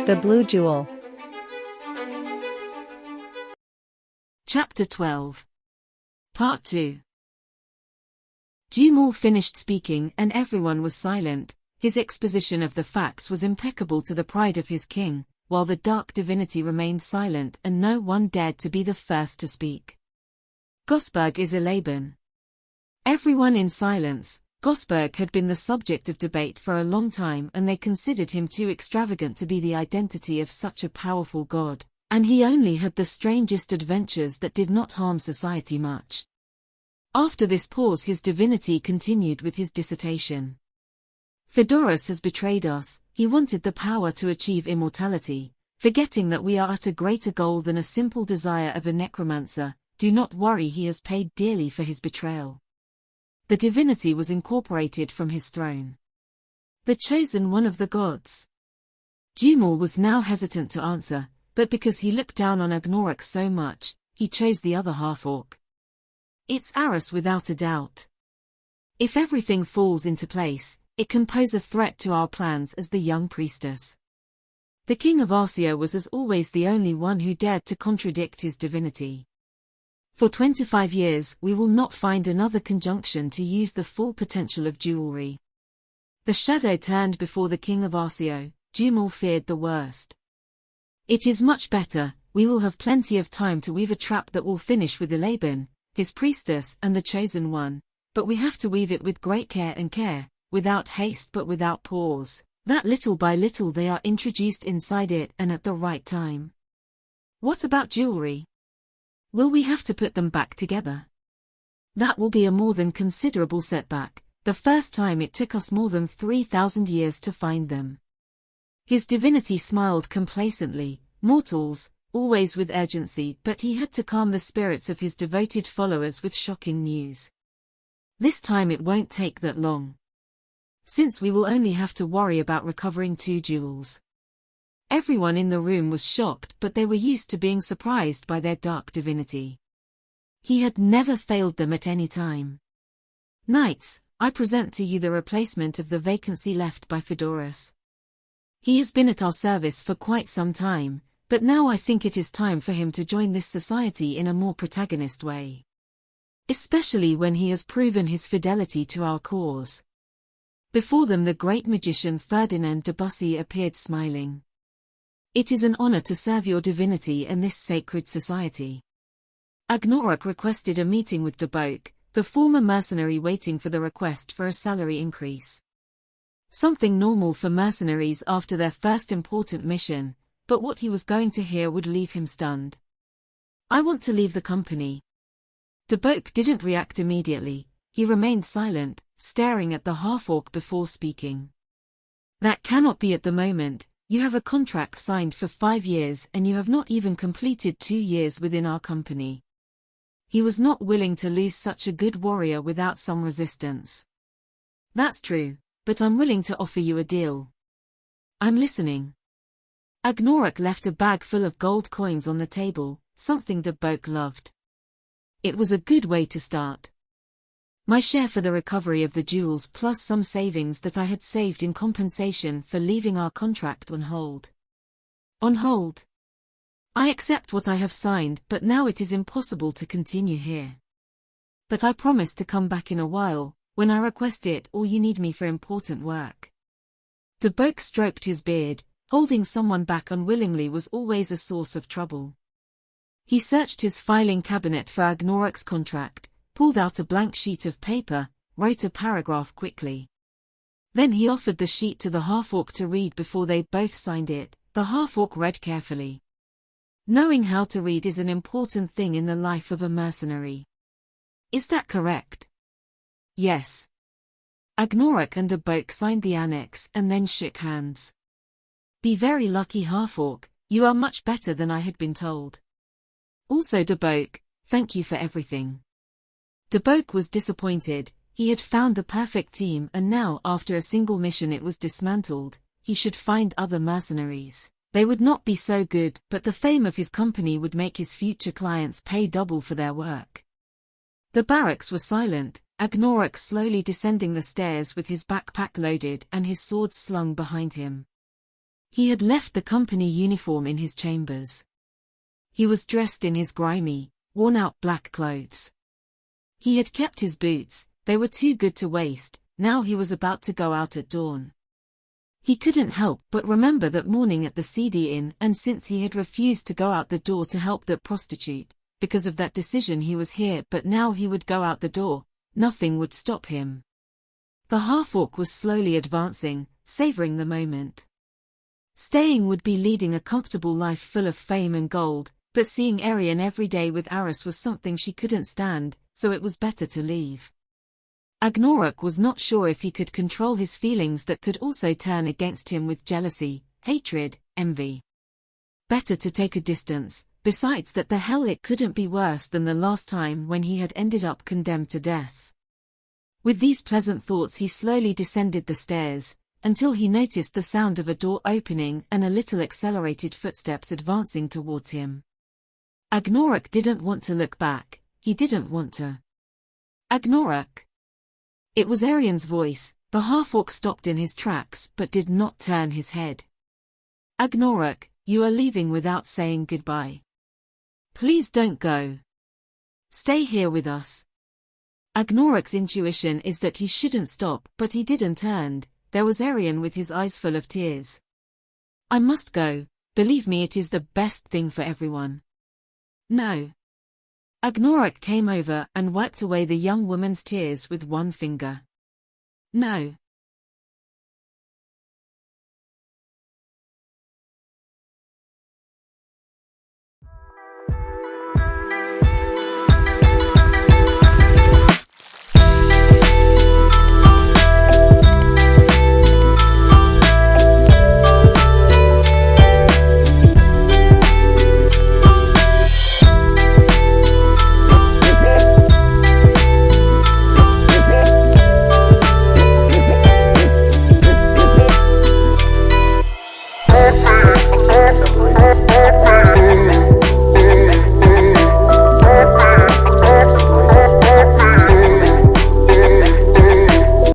The Blue Jewel. Chapter 12. Part 2. Jumel finished speaking and everyone was silent. His exposition of the facts was impeccable to the pride of his king, while the dark divinity remained silent and no one dared to be the first to speak. Gosberg is a Laban. Everyone in silence. Gosberg had been the subject of debate for a long time and they considered him too extravagant to be the identity of such a powerful god, and he only had the strangest adventures that did not harm society much. After this pause his divinity continued with his dissertation. Phoedorus has betrayed us. He wanted the power to achieve immortality, forgetting that we are at a greater goal than a simple desire of a necromancer. Do not worry, he has paid dearly for his betrayal. The divinity was incorporated from his throne. The chosen one of the gods. Jumel was now hesitant to answer, but because he looked down on Agnoruk so much, he chose the other half-orc. It's Aris without a doubt. If everything falls into place, it can pose a threat to our plans as the young priestess. The king of Arcia was as always the only one who dared to contradict his divinity. For 25 years we will not find another conjunction to use the full potential of jewelry. The shadow turned before the king of Arcio. Jumel feared the worst. It is much better, we will have plenty of time to weave a trap that will finish with Laban, his priestess and the chosen one, but we have to weave it with great care, without haste but without pause, that little by little they are introduced inside it and at the right time. What about jewelry? Will we have to put them back together? That will be a more than considerable setback. The first time it took us more than 3,000 years to find them. His divinity smiled complacently. Mortals, always with urgency, but he had to calm the spirits of his devoted followers with shocking news. This time it won't take that long. Since we will only have to worry about recovering 2 jewels. Everyone in the room was shocked, but they were used to being surprised by their dark divinity. He had never failed them at any time. Knights, I present to you the replacement of the vacancy left by Phoedorus. He has been at our service for quite some time, but now I think it is time for him to join this society in a more protagonist way. Especially when he has proven his fidelity to our cause. Before them the great magician Ferdinand de Bussy appeared smiling. It is an honor to serve your divinity and this sacred society. Agnoruk requested a meeting with Deboke, the former mercenary waiting for the request for a salary increase. Something normal for mercenaries after their first important mission, but what he was going to hear would leave him stunned. I want to leave the company. Deboke didn't react immediately, he remained silent, staring at the half-orc before speaking. That cannot be at the moment. You have a contract signed for 5 years and you have not even completed 2 years within our company. He was not willing to lose such a good warrior without some resistance. That's true, but I'm willing to offer you a deal. I'm listening. Agnoruk left a bag full of gold coins on the table, something Deboke loved. It was a good way to start. My share for the recovery of the jewels plus some savings that I had saved in compensation for leaving our contract on hold. On hold? I accept what I have signed, but now it is impossible to continue here. But I promise to come back in a while, when I request it or you need me for important work. Deboke stroked his beard. Holding someone back unwillingly was always a source of trouble. He searched his filing cabinet for Agnoruk's contract, pulled out a blank sheet of paper, wrote a paragraph quickly. Then he offered the sheet to the half-orc to read before they both signed it. The half-orc read carefully. Knowing how to read is an important thing in the life of a mercenary. Is that correct? Yes. Agnoruk and Deboke signed the annex and then shook hands. Be very lucky, half-orc, you are much better than I had been told. Also Deboke, thank you for everything. Deboke was disappointed. He had found the perfect team and now after a single mission it was dismantled. He should find other mercenaries. They would not be so good, but the fame of his company would make his future clients pay double for their work. The barracks were silent, Agnoruk slowly descending the stairs with his backpack loaded and his sword slung behind him. He had left the company uniform in his chambers. He was dressed in his grimy, worn-out black clothes. He had kept his boots, they were too good to waste, now he was about to go out at dawn. He couldn't help but remember that morning at the CD Inn, and since he had refused to go out the door to help that prostitute, because of that decision he was here, but now he would go out the door, nothing would stop him. The half-orc was slowly advancing, savoring the moment. Staying would be leading a comfortable life full of fame and gold, but seeing Arian every day with Aris was something she couldn't stand, so it was better to leave. Agnoruk was not sure if he could control his feelings that could also turn against him with jealousy, hatred, envy. Better to take a distance, besides that the hell it couldn't be worse than the last time when he had ended up condemned to death. With these pleasant thoughts he slowly descended the stairs, until he noticed the sound of a door opening and a little accelerated footsteps advancing towards him. Agnoruk didn't want to look back, he didn't want to. Agnoruk! It was Arian's voice. The half-orc stopped in his tracks but did not turn his head. Agnoruk, you are leaving without saying goodbye. Please don't go. Stay here with us. Agnoruk's intuition is that he shouldn't stop, but he didn't turn. There was Arian with his eyes full of tears. I must go, believe me, it is the best thing for everyone. No. Agnoruk came over and wiped away the young woman's tears with one finger. No.